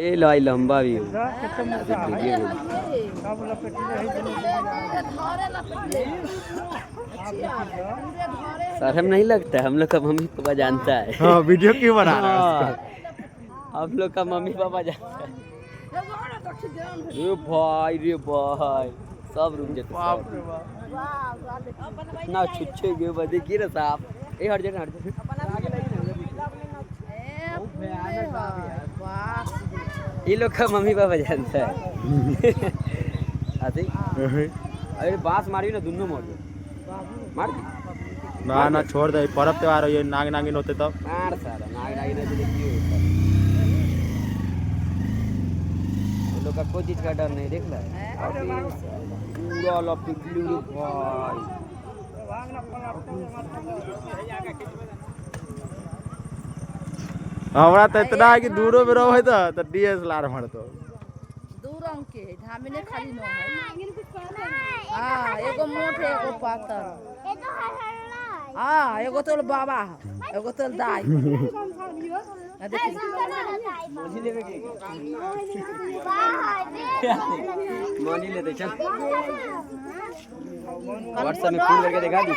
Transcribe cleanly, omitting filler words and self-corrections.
ए लाई लंबा भी हो। सर हम नहीं लगता है, हम लोग का मम्मी पापा जानता है। हाँ, वीडियो क्यों बना रहा है उसका? हम लोग का मम्मी पापा जानता है। रे भाई सब रुक जाते सब। इतना छुच्छे गए बदे की रे साहब। ए हट जा हट जा। ये लोग का मम्मी पापा जानता है। आते अरे बांस मारी ना दोनों मोड़ मार दी ना ना छोड़ दे, पर्व त्योहार हो ये नाग नागिन होते तब। मार सारा नाग नागिन तो देखिए ये लोग का कोई चीज का डर नहीं देख ला पूरा लपिटलू रे भाई। हमरा तो इतना है कि दूरो में रहो तो डीएसएलआर मारतो। दूर अंक के धामिने खाली न है। हां एगो मोट है एगो पातर। हां एगो तो बाबा है एगो तो दाई। मनी ले दे चल व्हाट्सएप में फोन करके दिखा दी।